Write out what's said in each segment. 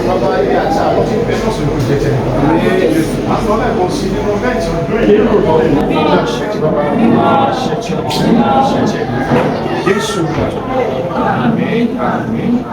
trabalhar, sabe? Eu tive pessoas que eu podia agora eu consigo no vento, Yesu. Amém, amém.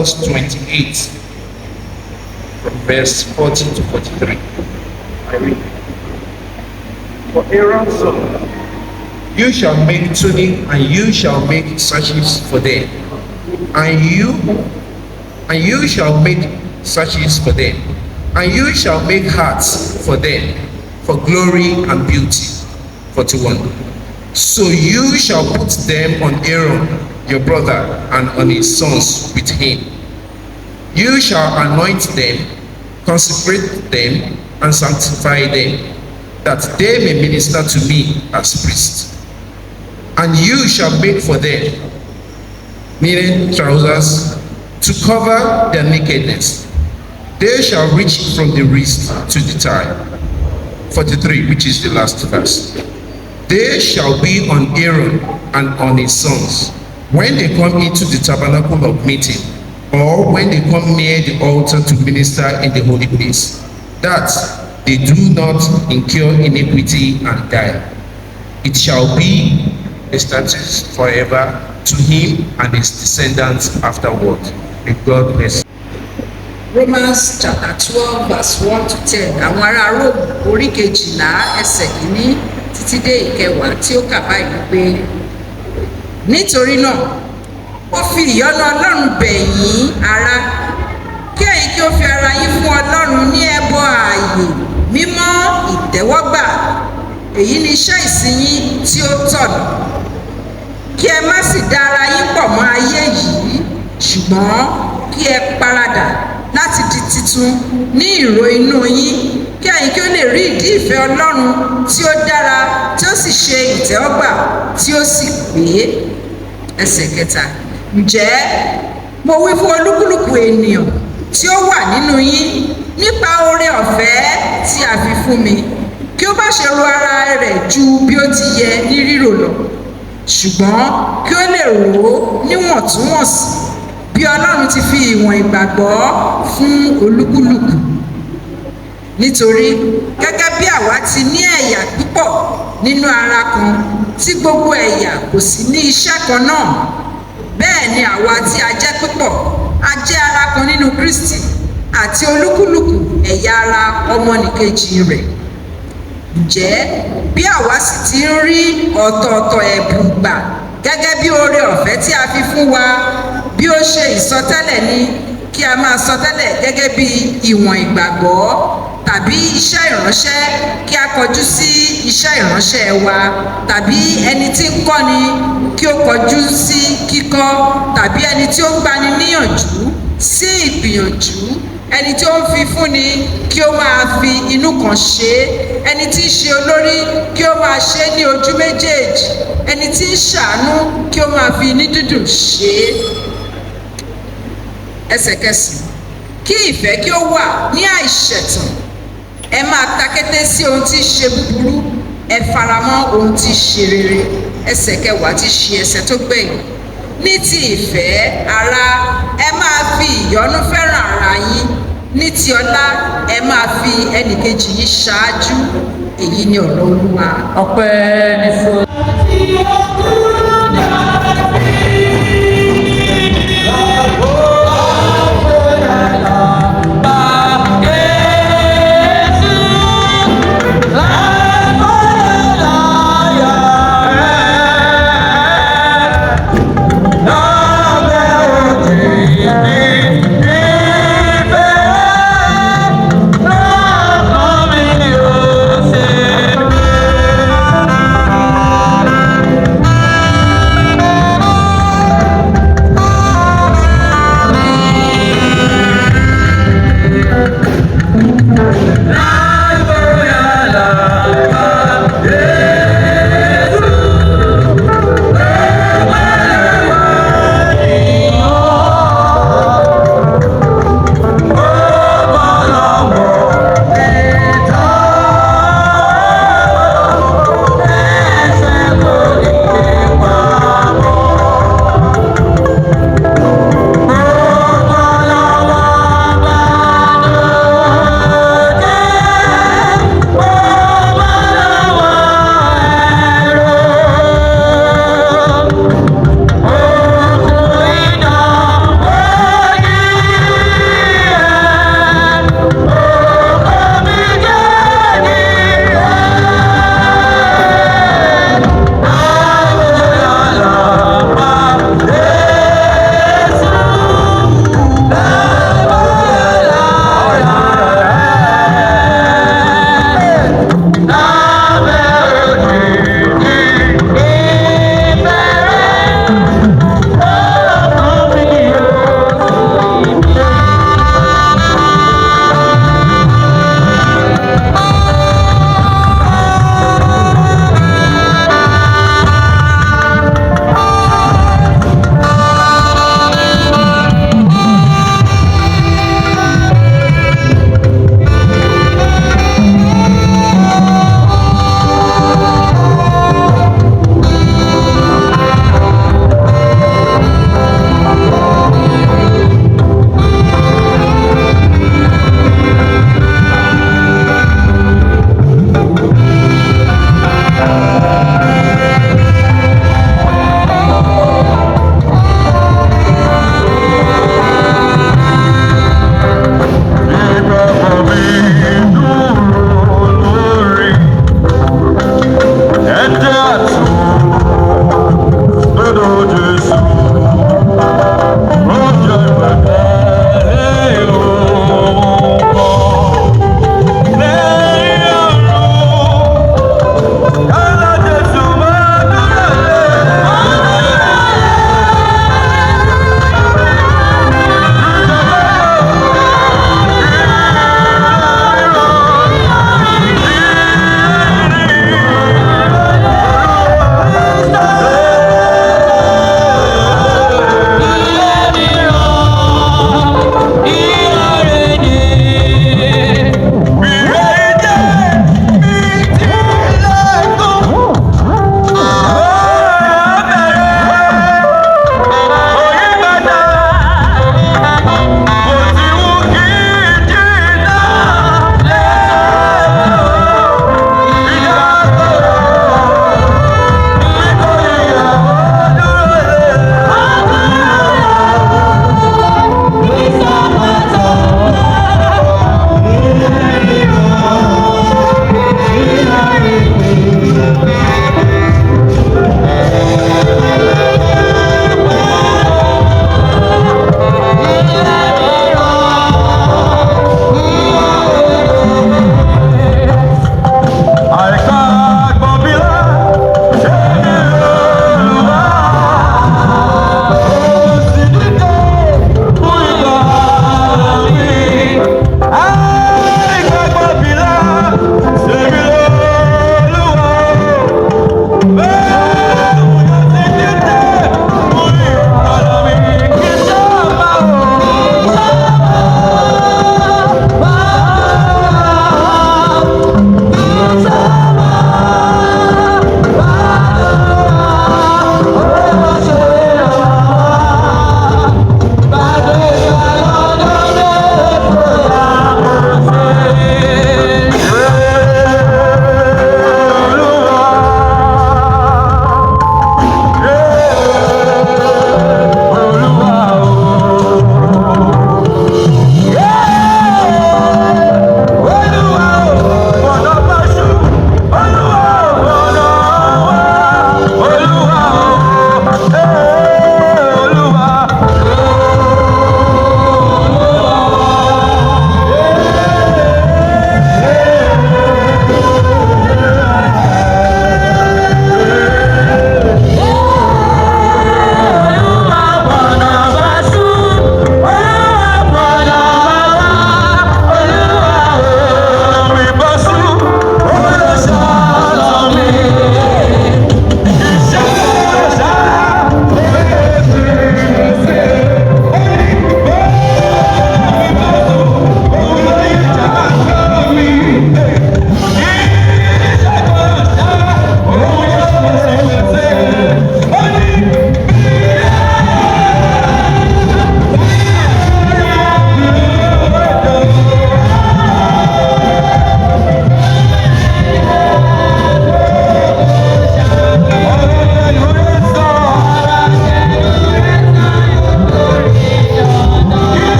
Exodus 28, from verse 40 to 43. I read. For Aaron's son, you shall make tunic, and you shall make sashes for them, and you shall make sashes for them, and you shall make hats for them, for glory and beauty. 41. So you shall put them on Aaron your brother and on his sons with him. You shall anoint them, consecrate them, and sanctify them, that they may minister to me as priests. And you shall make for them linen trousers to cover their nakedness. They shall reach from the wrist to the thigh. 43, which is the last verse. They shall be on Aaron and on his sons when they come into the tabernacle of meeting, or when they come near the altar to minister in the holy place, that they do not incur iniquity and die. It shall be a statute forever to him and his descendants afterward. May God bless. Romans chapter 12 verse 1 to 10. Àwọn ará Rome orí kejìlá ẹsẹ̀ kìíní títí dé ìkẹwàá tí ó kà báyìí pé, nítorí náà ó fi ìyọ́nú Ọlọ́run bẹ̀ yín ará, kí ẹ̀yin kí ó fi ara yín fún Ọlọ́run ní ẹbọ ààyè mímọ́ ìtẹ́wọ́gbà, èyí ni iṣẹ́ ìsìn yín tí ó tọ̀nà. Kí ẹ má sì dá ara yín pọ̀ mọ́ ayé yìí, ṣùgbọ́n kí ẹ paradà láti di titun ní ìró inú yín, kí ẹ̀yin kí ó lè rí ìdí ìfẹ́ Ọlọ́run tí ó dára, tí ó sì ṣe ìtẹ́wọ́gbà, tí ó sì pé. Ẹsẹ̀ kẹta. Ǹjẹ́ mo wí fún olúkúlùkù ènìyàn tí ó wà nínú yín nípa oore ọ̀fẹ́ tí a fi fún mi, kí ó bá ṣe ro ara rẹ̀ ju bí ó ti yẹ ní rírò lọ, ṣùgbọ́n kí ó lè rò ó níwọ̀ntúnwọ̀nsì, bí Ọlọ́run ti fi ìwọ̀n ìgbàgbọ́ fún olúkúlùkù. Nítorí gẹ́gẹ́ bí àwa ti ní ẹ̀yà púpọ̀ nínú ara kan, tí gbogbo ẹ̀yà kò sì ní iṣẹ́ kan náà, bẹ́ẹ̀ ni àwa tí a jẹ́ púpọ̀ a jẹ́ ara kan nínú Kristi, àti olúkúlùkù ẹ̀yà ara ọmọnìkejì rẹ̀. Ǹjẹ́ bí àwa sì ti ń rí ọ̀tọ̀ọ̀tọ̀ ẹ̀bùn gbà gẹ́gẹ́ bí oore ọ̀fẹ́ tí a fi fún wa, bí ó ṣe ìsọtẹ́lẹ̀ ni kí a máa sọtẹ́lẹ̀ gẹ́gẹ́ bí ìwọ̀n ìgbàgbọ́, tàbí iṣẹ́ ìránṣẹ́ kí a kọjú sí iṣẹ́ ìránṣẹ́ wa, tàbí ẹni tí ń kọ́ni kí ó kọjú sí kíkọ́, tàbí ẹni tí ó ń gbani níyànjú sí ìgbìyànjú, ẹni tí ó ń fi fúnni kí ó máa fi inú kan ṣe é, ẹni tí ń ṣe olórí kí ó máa ṣe é ní ojú méjèèjì, ẹni tí ń ṣàánú kí ó máa fi inú dídùn ṣe é. Ẹsẹ̀ kẹsàn-án. Kí ìfẹ́ kí ó wà ní àìṣẹ̀tàn. Ẹ máa takété sí ohun tí í ṣe búburú, ẹ faramọ́ ohun tí í ṣe rere. Ẹsẹ̀ kẹwàá ti ṣe ẹsẹ̀ tó gbẹ̀yìn. Ní ti ìfẹ́ ará, ẹ máa fi ìyọ́nú fẹ́ràn ara yín. Ní ti ọlá, ẹ máa fi ẹnìkejì yín ṣáájú. Èyí ni ọ̀rọ̀ Olúwa. Ọpẹ́ ni fún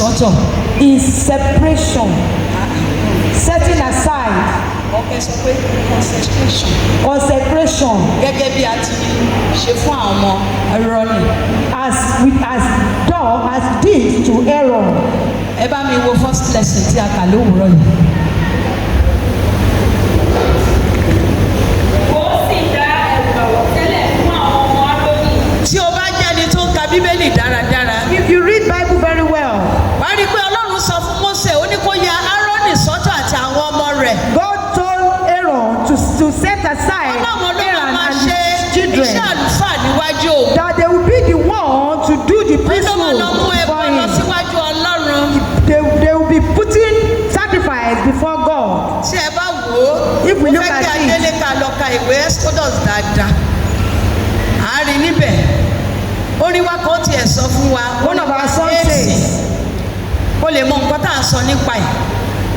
ìyàsọ́tọ̀. is separation, setting aside, ọkẹ sọ pé concentration consecration, gẹ́gẹ́ bí a ti ṣe fún àwọn ọmọ Áárónì. as did to Aaron. Ẹ bá mi wo first lesson tí a kà lówùúrọ̀ yìí. Tí o bá jẹ́ ẹni tó ń ka Bíbélì dáradára. If you read Bible very well, wà á rí i pé Ọlọ́run sọ fún Mósè ó ní kó ya Áárónì sọ́tọ̀ àti àwọn ọmọ rẹ̀. God told Aaron to set aside Ọlọ́run ló Aaron máa and ṣe his children, iṣẹ́ àlùfáà níwájú òun. that they will be the one to do the Ó ló máa priesthood lọ mú ẹbọ for lọ him. síwájú Ọlọ́run. They will be putting sacrifice before God. Tí ẹ bá wò ó, If we mo look fẹ́ at kí it. Adélé ká lọ ka ìwé Exodus dáadáa. À ń rí níbẹ̀. Orin wa kan tiẹ̀ sọ fún wa. One of our songs Éèsì. says, O lè mọ nǹkan tá à ń sọ nípa ẹ̀.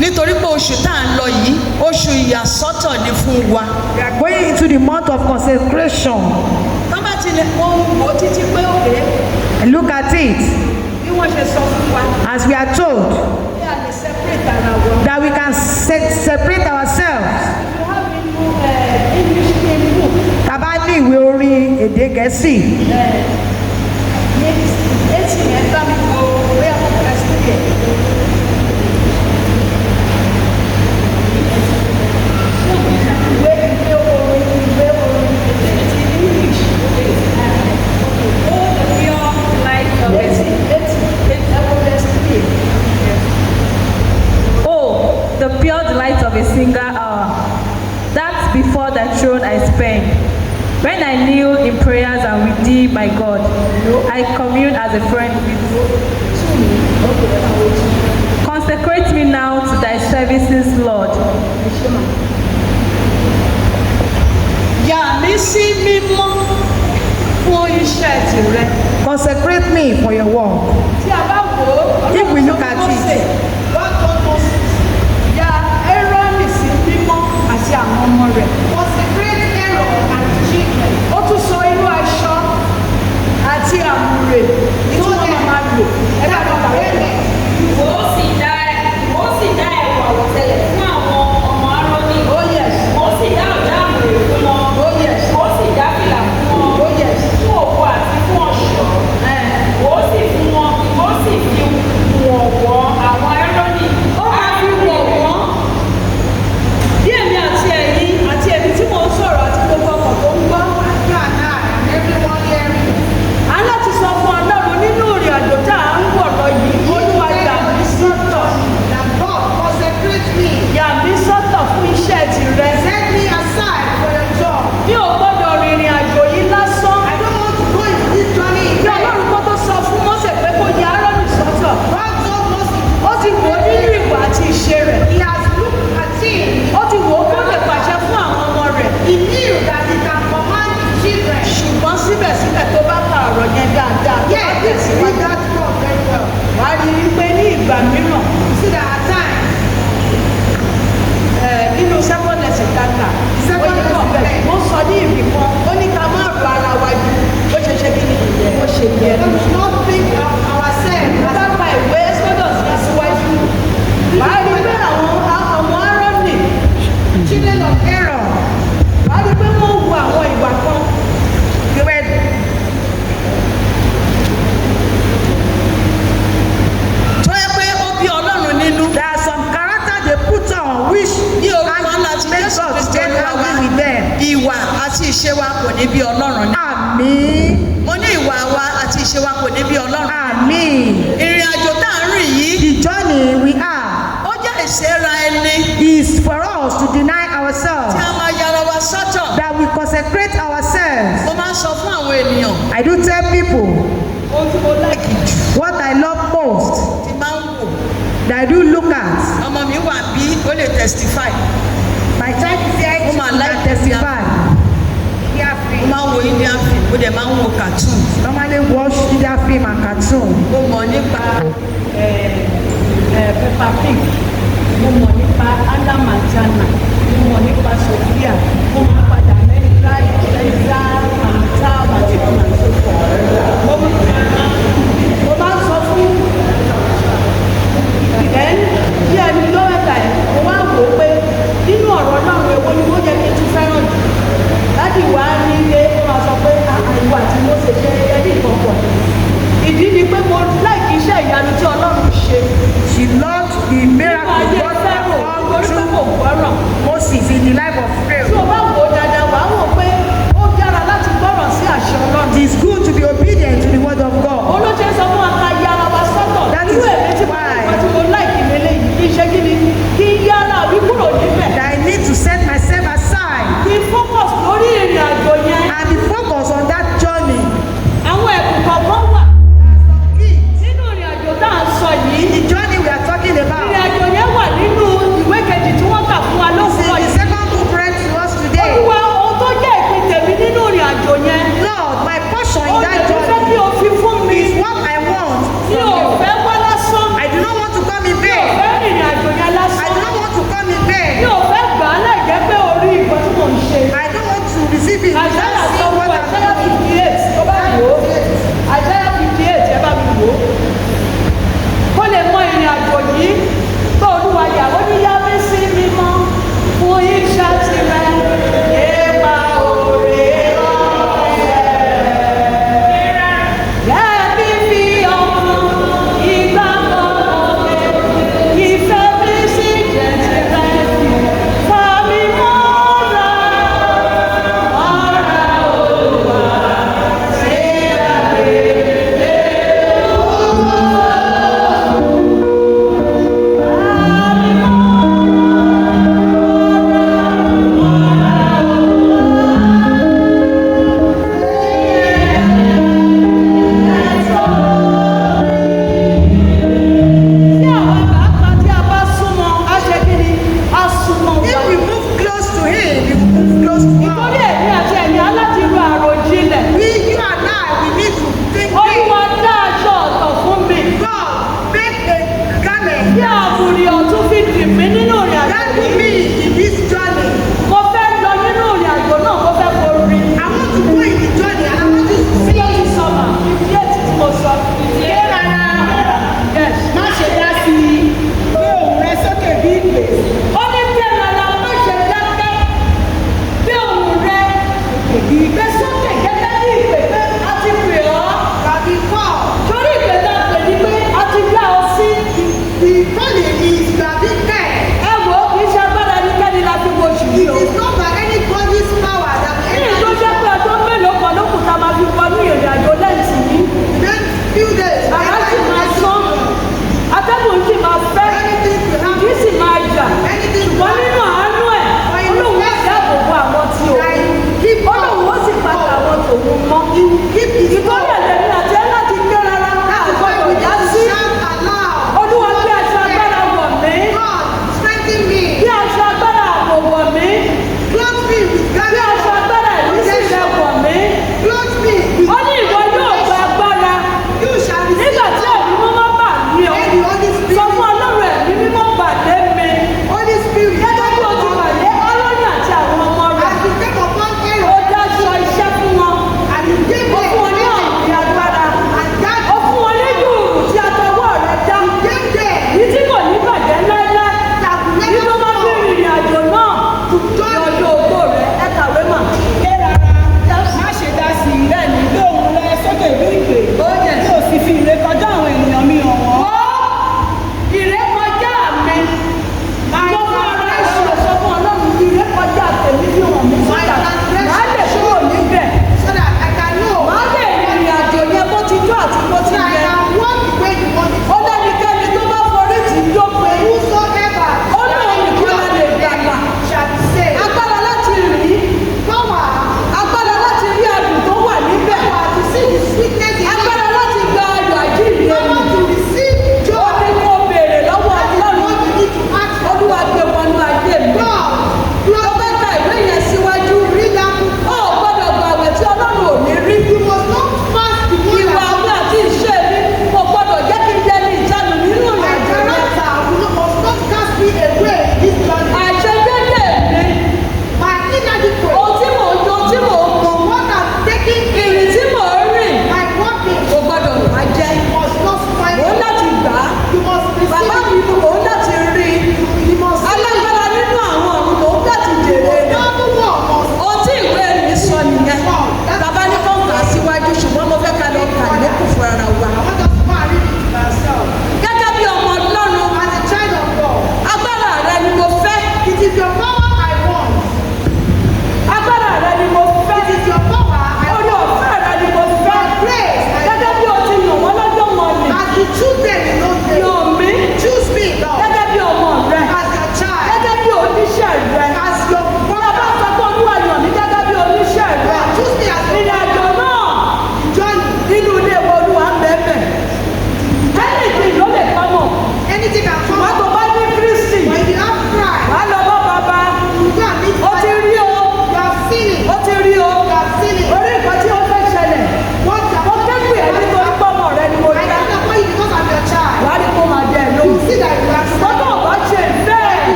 Nítorí pé oṣù tá à ń lọ yìí, oṣù ìyàsọ́tọ̀ ni fún wa. we are going into the month of consecration. Tọ́ bá tilẹ̀ mọ wò ó títí pé òkè And look at it, bí wọ́n ṣe sọ fún wa. as we are told, Bí a lè separate ara wa. that we can separate ourselves. You have English name book. Tá bá ní ìwé orin èdè Gẹ̀ẹ́sì, Etí yẹn bá mi wo bóyá mo kà sí ẹ̀. Oh, the pure delight of a single hour. That's before the throne I spend. When I kneel in prayers and with thee, my God, I commune as a friend with you. Consecrate me now to thy services, Lord. Yà mí sí mímọ́ fún iṣẹ́ tìrẹ. consecrate me for your work. Tí a bá wò ó, If we look at it. wá tó Moses, ya Áárónì sí mímọ́ àti àwọn ọmọ rẹ̀. Consecrate Aaron and his children. Ó tún sọ irú aṣọ àti àmùrè tí wọ́n máa lò. Ẹ bá bá bàbá rẹ̀. ó sì dá ẹ̀wù àwọ̀tẹ́lẹ̀ fún àwọn ọmọ Áárónì. Oh yes. Ó sì dá ọ̀já àmùrè fún wọn. Oh yes. Ó sì dá fìlà fún wọn. Oh yes. Fún òkú àti fún ọ̀ṣọ́. Ó sì fún wọn, ó sì fi wọ̀n wọ̀ àwọn Áárónì. Ó máa fi wọ̀ wọ́n. Bí èmi àti ẹ̀yin àti èmi tí mò ń sọ̀rọ̀ àti gbogbo ọkọ̀ tó ń gbọ́. A láti sọ fún Ọlọ́run nínú ìrìn àjò tá à ń wọ̀ lọ yìí, Olúwa yà mí sọ́tọ̀. Yà mí sọ́tọ̀ fún iṣẹ́ tìrẹ. Mi ò gbọ́dọ̀ rìnrìn àjò yìí lásán. Bí Ọlọ́run kó tó sọ fún Mósè pé kó ya Áárónì sọ́tọ̀. Ó ti wò ó nínú ìwà àti ìṣe rẹ̀. Ó ti wò ó kó lè pàṣẹ fún àwọn ọmọ rẹ̀. Ṣùgbọ́n síbẹ̀síbẹ̀ tó bá ka ọ̀rọ̀ yẹn dáadáa, tó bá tẹ̀síwájú, wà á rí i pé ní ìgbà mìíràn, nínú second lesson kàkà, ó yẹ kọ̀ bẹ́ẹ̀, ó sọ ní ibì kan, ó ní ká má ro ara wa ju bó ṣe ṣe kí ni bó ṣe yẹ. Dábàá ìwé Exodus yẹn síwájú, wà á rí i pé àwọn Áárónì, children of Aaron, wà á rí i pé wọ́n wu àwọn ìwà kan. They were, Tó yẹ pé ó bí Ọlọ́run nínú. there are some character they put on which Ní orúkọ ńlá ti make Jésù God Kristi get Olúwa wa, angry with them. ìwà àti ìṣe wa kò ní bí Ọlọ́run ní. Àmín. Mo ní ìwà wa àti ìṣe wa kò ní bí Ọlọ́run. Àmín. Ìrìn àjò tá à ń rìn yìí, The journey we are ó jẹ́ ìṣera ẹni is for us to deny tí ourselves, a máa yára wa sọ́tọ̀. that we consecrate ourselves. Mo máa ń sọ fún àwọn ènìyàn, I do tell people ohun tí mo láìkì jù what I love most, ti máa ń wò. that I do look at. Ọmọ mi wà bí ó lè testify. My child is here Ó to máa like testify. Mo máa ń wo Indian film, mo dẹ̀ máa ń wo cartoon. Normally watch Indian film and cartoon. Mo mọ̀ nípa Peppa Pig, mo mọ̀ nípa Hannah Montana, mo mọ̀ nípa Sophia, mo mọ̀ nípa America, Eliza, Amita, Matikun and so forth. Mo máa ń sọ fún he will keep his ìkórè word. lèmi àti ẹ láti gbé rárá That is why àgbọ̀dọ̀ we já need to sí. shout aloud. Olúwa bí aṣọ agbára wọ̀ mí. God, strengthen me. Bí aṣọ agbára ààbò wọ̀ mí. Clothe me with Bí garment aṣọ of agbára ìrísí rẹ protection. wọ̀ mí. Clothe me with Ó ní ìwọ yóò gba agbára You shall receive nígbà tí ẹ̀mí mímọ́ bà ní ọ. when the Holy Sọ Spirit, fún Ọlọ́run ẹ̀mí mímọ́ pàdé mi. Holy Spirit, Gẹ́gẹ́ bí o ti pàdé Árónì àti àwọn ọmọ rẹ̀. as you came upon Ó Aaron dáṣọ iṣẹ́ fún wọn. and you gave Ó them fún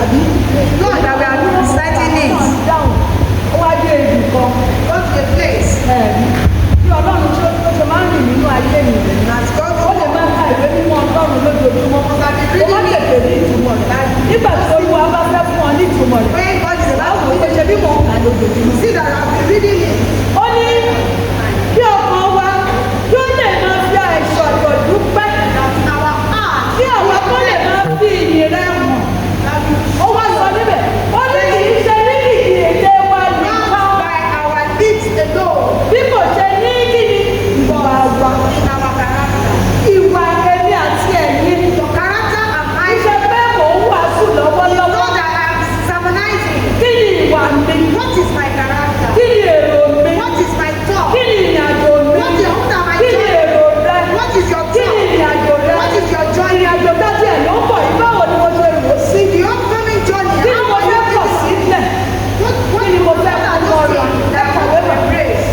àbí God that we are reciting it. ó wá dé ibì kan Go to a place. bí ọlọ́run tó ṣe máa ń rìn nínú ayé mi rẹ̀ As God ó lè máa ka ìwé mímọ́ ọlọ́run lójoojúmọ́ ó má tètè ní ìtumọ̀ rẹ̀ nígbà tí olúwa bá fẹ́ fún ọ ní ìtumọ̀ rẹ̀ when God is about báwo ló ṣe bí mò ń kà lójoojúmọ́. see that I've been reading it. ó ní kí ọkàn wa kí ó lè máa fi àìsàn dúpẹ́ Our heart. kí àwa kó lè máa fi ìyìn rẹ̀ hàn. ó wá sọ níbẹ̀ ó ní kì í ṣe ní kìkì èdè wa nìkan Not by our lips alone. bí kò ṣe ní kíni ìwà wa In our character. ìwà ẹni àti ẹ̀yìn. Your character and I. iṣẹ́ pé mò ń wàásù You lọ́wọ́lọ́wọ́ know that I'm sermonizing. kí ni ìwà mi What is my character? kí ni èrò mi What is my thought? kí ni ìrìnàjò mi What is what are my kí ni joy? èrò rẹ What is your kí ni thought? ìrìnàjò rẹ What is your joy? ìrìnàjò dájú ẹ̀ ló ń bọ̀ yìí báwo ni mo ṣe rò ó sí The upcoming journey. kí ni mo fẹ́ kọ̀ sílẹ̀ kí ni mo fẹ́ kọ̀ lọ́rọ̀ ẹ kọ̀wé mọ̀ praise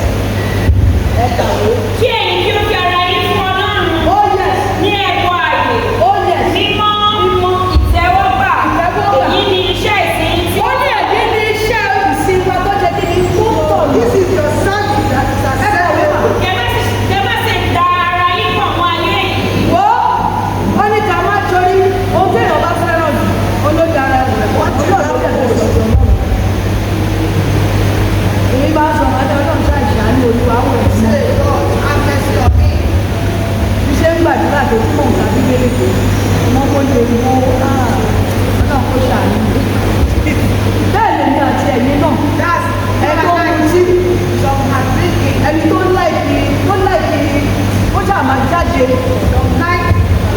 ẹ kàwé. Kí ẹ̀yin kí ó fi ara yín fún Ọlọ́run oh yes ní ẹ̀kọ́ ààyè, oh yes mímọ́, ìtẹ́wọ́gbà. Ìtẹ́wọ́gbà. Èyí ni iṣẹ́ ìsìn tí ó ní ẹ̀dín ní iṣẹ́ ìsìn wa tó ṣe kí ni tó tọ̀ ní. This is your service that is acceptable. kẹ́ má sì da ara yín pọ̀ mọ́ ayé yìí. wo wọ́n ní ká má torí ohun tí èèyàn bá fẹ́ràn jù olóògbé ara rẹ̀ wọ́n ti lọ́ọ́ lọ́ọ́ lọ́ọ́ lọ́ọ́ èmi bá sọ ọmọdé ọlọ́run ṣáà ìṣàánú olúwa wọ̀ ẹ̀ sí Say, Lord, have mercy on me. bí ṣe ń gbàdúrà tó túmọ̀ nǹkan bíbélì tó ọmọ kó lè mọ ọlọ́run kó ṣàánú bẹ́ẹ̀ lèmi àti ẹ̀yin náà That's ẹni tó ń tí some are drinking. ẹni tó láìkì ó ṣáà máa jáde Some like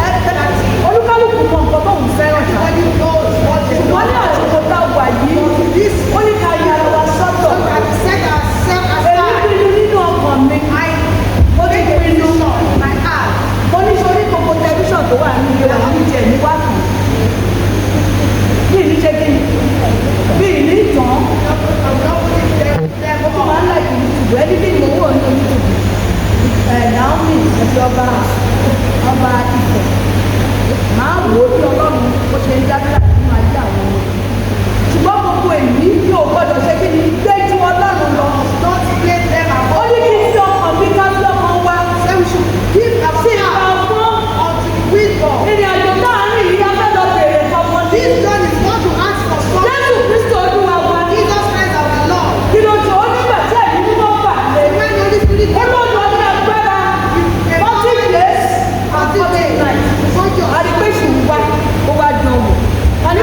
empathy. olúkálùkù mọ nǹkan tó ń fẹ́ràn ṣáà. Everybody knows what they ṣùgbọ́n ní àsìkò tá a wà yìí This ó ní ká yára wa sọ́tọ̀ so that we set ourselves èmi aside. pinnu nínú ọkàn mi mo ti pinnu In my heart. mo ní sórí gbogbo tẹlifíṣàn tó wà ní ilé wa ní ìjẹ ní wákì bí ìní ṣe kí ni bí ìní tán I'm not putting them mo tún máa ń láì youtube ẹni bí mo wọ̀ ní youtube Naomi àti ọba Ifẹ̀ máa wò ó bí ọlọ́run ó ṣe ń dábìlà nínú ayé àwọn ọmọ ṣùgbọ́n gbogbo èyí yóò gbọ́dọ̀ ṣe kí ni gbé ju ọlọ́run lọ. not place them ó above. ní kí n fi ọkàn mi ká fi ọkàn wá Say we should give our sí ìgbà heart ọgbọ́n unto wisdom. ìrìn àjò láàrin yìí a fẹ́ lọ bèrè kankan ní. This John is not to ask for something. Jésù Kristo Olúwa wa ní. Jesus Christ our Lord. Kí ló jọ ó nígbà tí ẹ̀mí mímọ́ bà lé. When the Holy Spirit Ó ló lọ ní agbára 40 days and 40 nights. Sojourn. A rí pé ṣùgbọ́n wa ó wá dán wò. A ní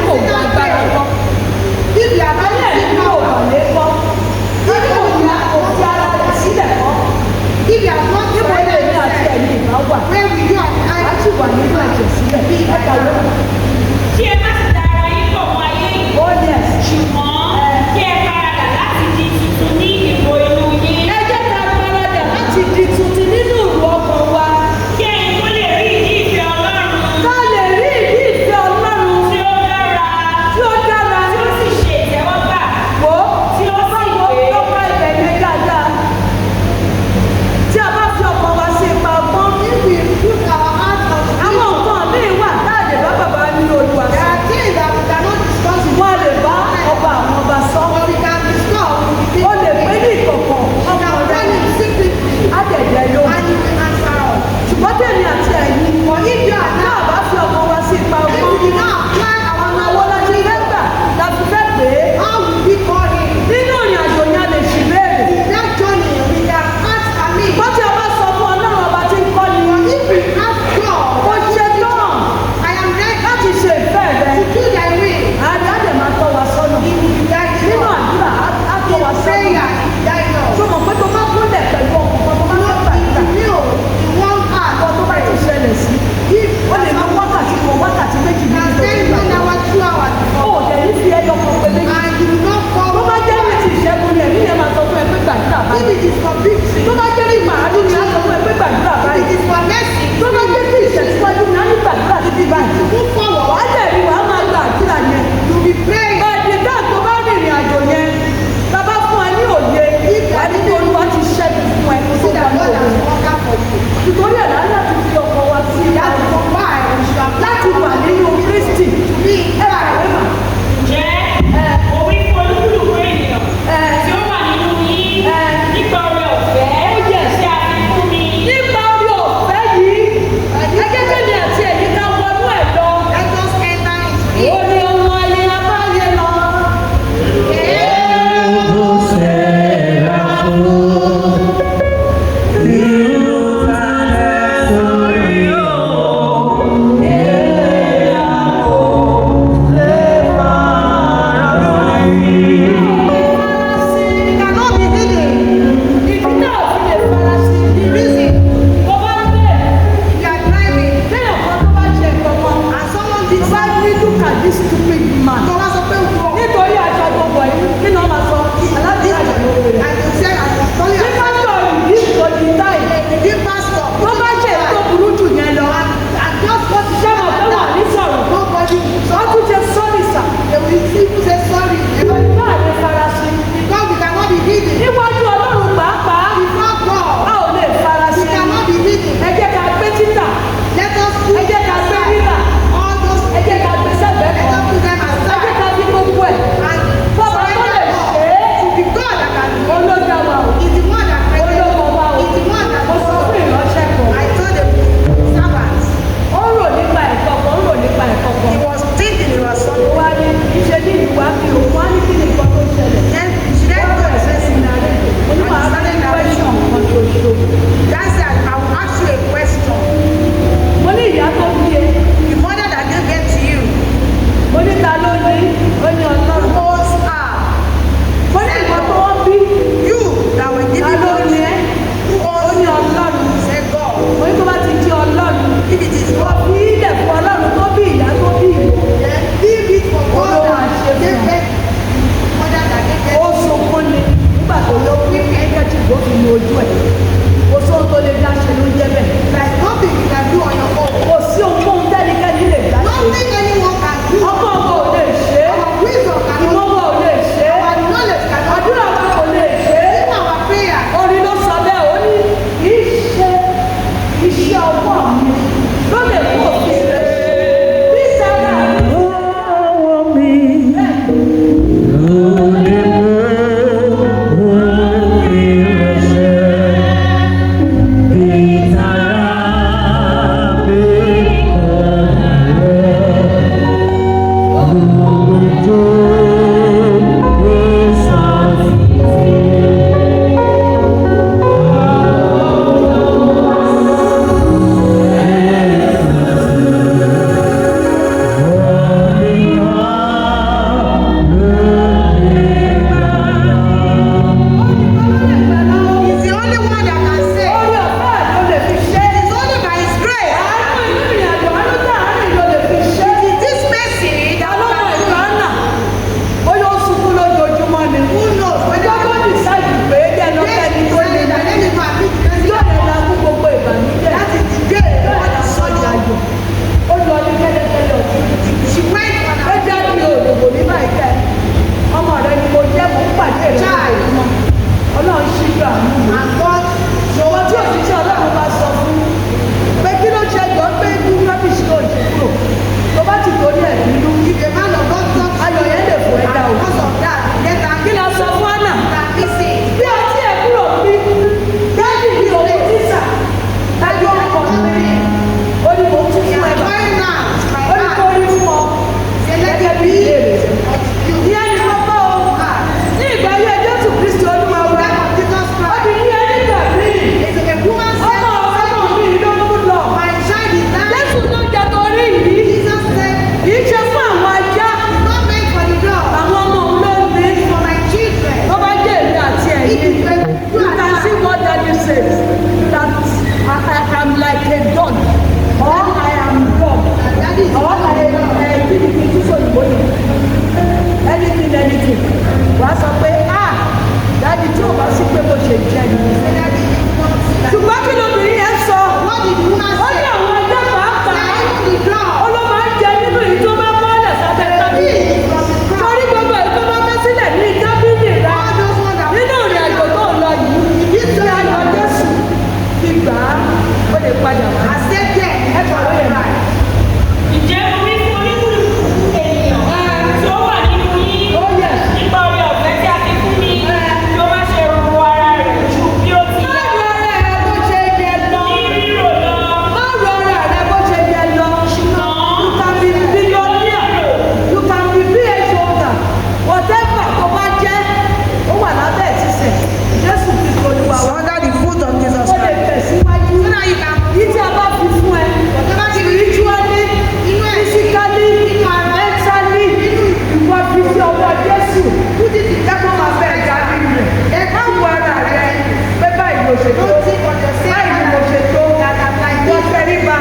wàá sọ pé dáàdi tí ò bá sí pé mo ṣe jẹ nìyí. ṣùgbọ́n kí lóbìnrin yẹn sọ ó ní àwọn ẹgbẹ́ pàápàá ó ló máa ń jẹ nínú èyí tó bá bọ́ọ̀lẹ̀ sábẹ́ tábìlì torí gbogbo èyí tó bá fẹ́ sílẹ̀ ní tábìlì rẹ nínú ìrìn àjò tó ń lọ yìí tí a lọ Jésù fi gbà á ó lè padà wá. ẹ̀fọ́ ló lè rà. Ǹjẹ́ mo wí fún oníkùlùkù ènìyàn tí ó wà nínú yín nípa oore ọ̀fẹ́ tí a fi fún mi tí ó bá ṣe ro ara rẹ̀ ju bí ó ti yẹ. Má rọ ara rẹ bó ṣe yẹ lọ. Ní rírò lọ. Má rọ ara rẹ bó ṣe yẹ lọ. You can be billionaire. You can be PhD holder. Whatever tó bá jẹ́, ó wà lábẹ́ ìtísẹ̀. Jésù Kristo Olúwa wa. Under the foot of Jesus Ó lè Christ. tẹ̀síwájú. Yìí tí a bá fi fún ẹ, spiritually, physically, mentally, ìwọ fi sí ọwọ́ Jésù. Jẹ́kọ̀ máa fẹ́ ìdarí rẹ̀. Má wo ara rẹ pé báyìí ló ṣe tó. Báyìí ló ṣe tó. Wọ́n fẹ́ rí ba.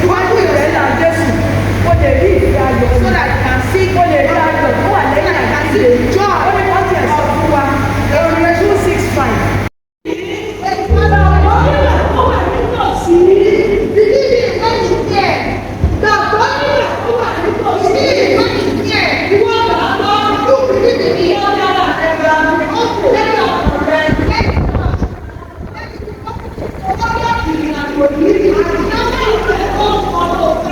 Iwájú ìrẹ́ là Jésù. O lè rí ìfẹ́ ayọ̀. O lè rí ayọ̀ tó wà lẹ́yìn àti ìjọ. Ó ní wọ́n ti ẹ̀ sọ fún wa. Èrè 265. Thank you.